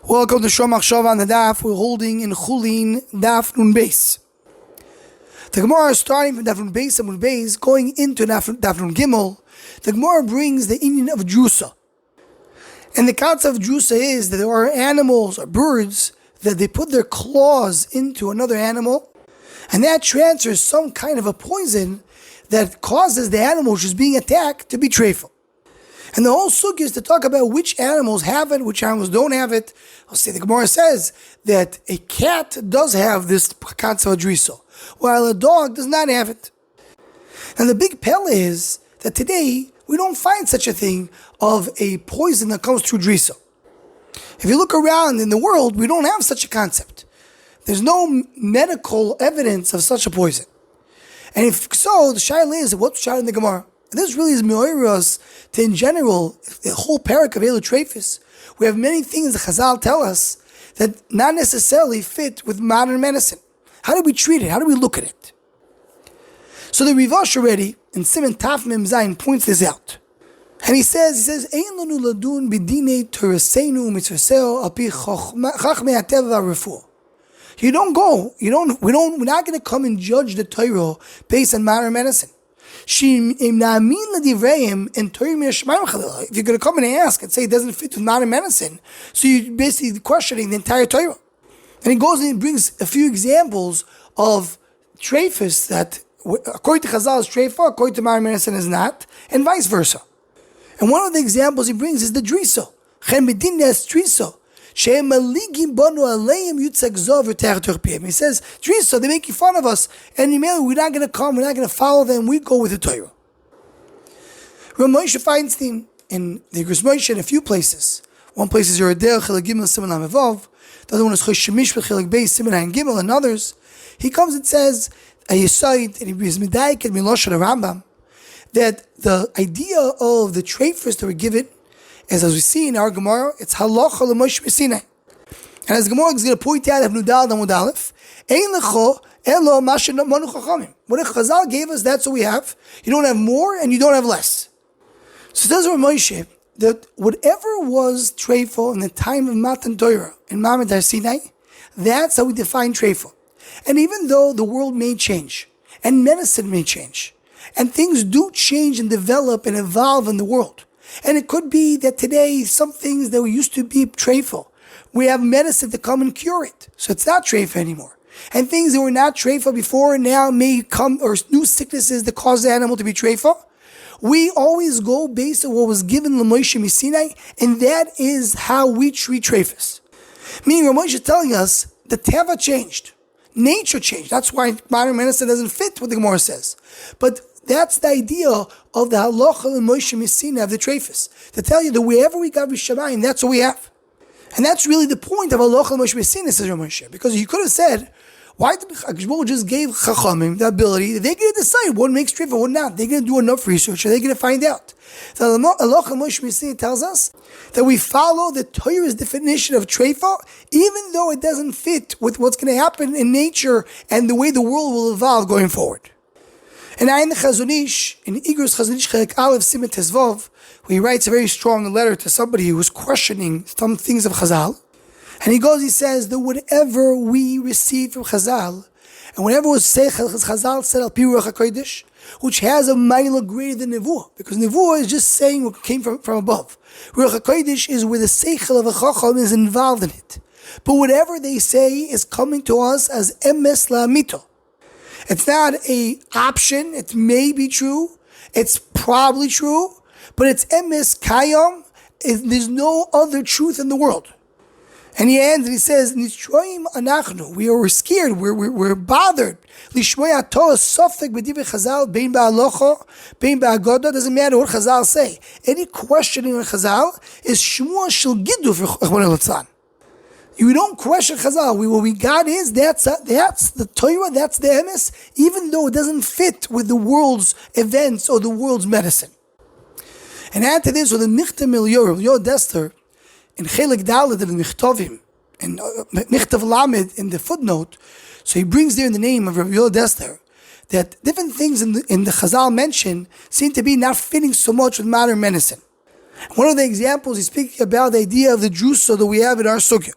Welcome to Shomach Shav on the Daf. We're holding in Chulin Daf Nun Beis. The Gemara is starting from Daf Nun Beis and Nun Beis, going into Daf Nun Gimel. The Gemara brings the Indian of Derusa. And the concept of Derusa is that there are animals or birds that they put their claws into another animal, and that transfers some kind of a poison that causes the animal which is being attacked to be treifos. And the whole sugya is to talk about which animals have it, which animals don't have it. I'll say the Gemara says that a cat does have this concept of Derusa, while a dog does not have it. And the big pella is that today we don't find such a thing of a poison that comes through Derusa. If you look around in the world, we don't have such a concept. There's no medical evidence of such a poison. And if so, the shaila is, what's shaila in the Gemara? And this really is me'oiros to, in general, the whole parak of Elu Treifos. We have many things that Chazal tell us that not necessarily fit with modern medicine. How do we treat it? How do we look at it? So the Rivash already, in Siman Taf Mem Zayin, points this out. And he says, Ein lanu ladun b'dinei Torahseinu mitzvaseo al pi chachmei hateva v'refuah. We're not going to come and judge the Torah based on modern medicine. If you're going to come and ask and say it doesn't fit with modern medicine, so you're basically questioning the entire Torah. And he goes and he brings a few examples of treifos that, according to Chazal, is treifos, according to modern medicine is not, and vice versa. And one of the examples he brings is the Derusa. He says, Derusa, they make fun of us, and we're not going to come, we're not going to follow them, we go with the Torah. Rav Moshe Feinstein, in the Igros Moshe, in a few places. One place is Yoredel, Chelik Gimel, Siman Lam Evav. The other one is Choshemish, Chelik Beis, Siman Ayin Gimel, and others. He comes and says, a Yesod, and he brings Medayik and Milosh of the Rambam, that the idea of the treifos that were given, as we see in our Gemara, it's halacha l'Moshe Sinai. And as Gemara is going to point out, Nudal Amud Aleph, Ein lecho elo ma she'amanu chachamim. What Chazal gave us, that's what we have. You don't have more and you don't have less. So says Rav Moshe that whatever was treifos in the time of Matan Torah in Ma'amad Har Sinai, that's how we define treifos. And even though the world may change and medicine may change, and things do change and develop and evolve in the world. And it could be that today, some things that used to be treifos, we have medicine to come and cure it. So it's not treifos anymore. And things that were not treifos before now may come, or new sicknesses that cause the animal to be treifos. We always go based on what was given l'Moshe Sinai, and that is how we treat treifos. Meaning Rav Moshe is telling us the teva changed. Nature changed. That's why modern medicine doesn't fit what the Gemara says. But that's the idea of the halacha l'Moshe Sinai of the treifos. To tell you that wherever we got Rishamayim, that's what we have. And that's really the point of halacha l'Moshe Sinai, says Rav Moshe. Because you could have said, why did Hakadosh just gave Chachamim the ability that they're going to decide what makes treifos, what not? They're going to do enough research, and they're going to find out. The halacha l'Moshe Sinai tells us that we follow the Torah's definition of treifos, even though it doesn't fit with what's going to happen in nature and the way the world will evolve going forward. And in the Chazon Ish, in Igros Chazon Ish Chelik Aleph Siman Tezvav, where he writes a very strong letter to somebody who was questioning some things of Chazal, and he says that whatever we receive from Chazal, and whatever was said, Chazal said Al Pi Ruach HaKodesh, which has a mila greater than Nevuah, because Nevuah is just saying what came from above. Ruach HaKodesh is where the seichel of a Chacham is involved in it. But whatever they say is coming to us as emes la'amito. It's not an option, it may be true, it's probably true, but it's emes kayam, there's no other truth in the world. And he ends and he says, Nitzroim anachnu, we are scared, we're bothered. Lishmoya Torah sofek b'divrei Chazal, bein ba'alocha, bein ba'agoda, doesn't matter what Chazal say. Any questioning on Chazal is shmua shel gidu for Rachmana litzlan. You don't question Chazal. What we got is, that's the Torah, that's the emes, even though it doesn't fit with the world's events or the world's medicine. And add to this, with the Michtav Yored Dester, in Chelik Dalet in Michtovim, and Michtav Lamed in the footnote, so he brings there in the name of Rabbi Yored Dester, that different things in the Chazal mention seem to be not fitting so much with modern medicine. One of the examples, he's speaking about the idea of the Derusa that we have in our sugya.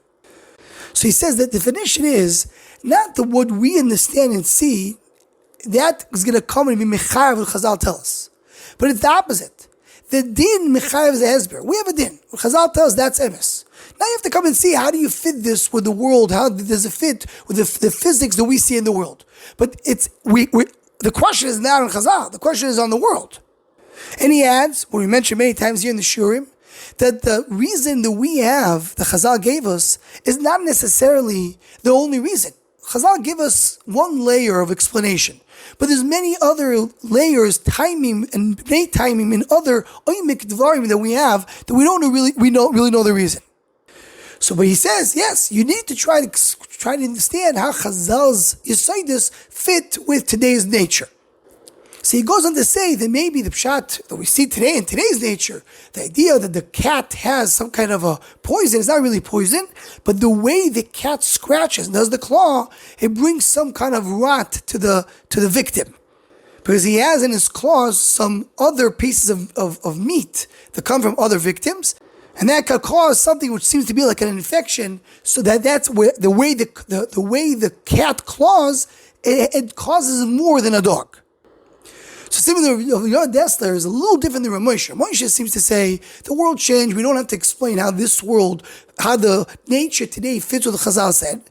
So he says that the definition is not the what we understand and see, that is going to come and be mechayev what Chazal tell us. But it's the opposite. The din mechayev is a hezber. We have a din. What Chazal tells us, that's emes. Now you have to come and see, how do you fit this with the world? How does it fit with the physics that we see in the world? But the question is not on Chazal. The question is on the world. And he adds, what we mentioned many times here in the Shurim, that the reason that we have, the Chazal gave us, is not necessarily the only reason. Chazal give us one layer of explanation, but there's many other layers, timing and bnei timing and other oimik dvarim that we have that we don't really know the reason. So, but he says, yes, you need to try to understand how Chazal's Yesodis fit with today's nature. So he goes on to say that maybe the pshat that we see today in today's nature, the idea that the cat has some kind of a poison is not really poison, but the way the cat scratches and does the claw, it brings some kind of rot to the victim. Because he has in his claws some other pieces of meat that come from other victims, and that could cause something which seems to be like an infection, so that's where the way the cat claws, it causes more than a dog. So similarly, Yod Dessler is a little different than Ramosha. Moshe seems to say the world changed. We don't have to explain how this world, how the nature today fits what the Chazal said.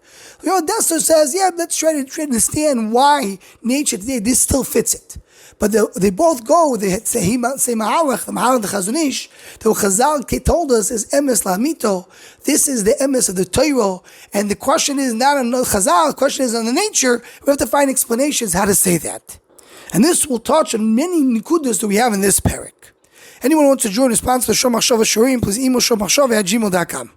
Yod Dessler says, yeah, let's try to understand why nature today, this still fits it. But they both go, they say Ma'alach, the Ma'alach, the Chazonish, that what Chazal told us is emes la'amito. This is the emes of the Torah, and the question is not on Chazal, the question is on the nature. We have to find explanations how to say that. And this will touch on many nikudas that we have in this parak. Anyone who wants to join and sponsor the Shom Machshava Shurim, please email shommachshava@gmail.com.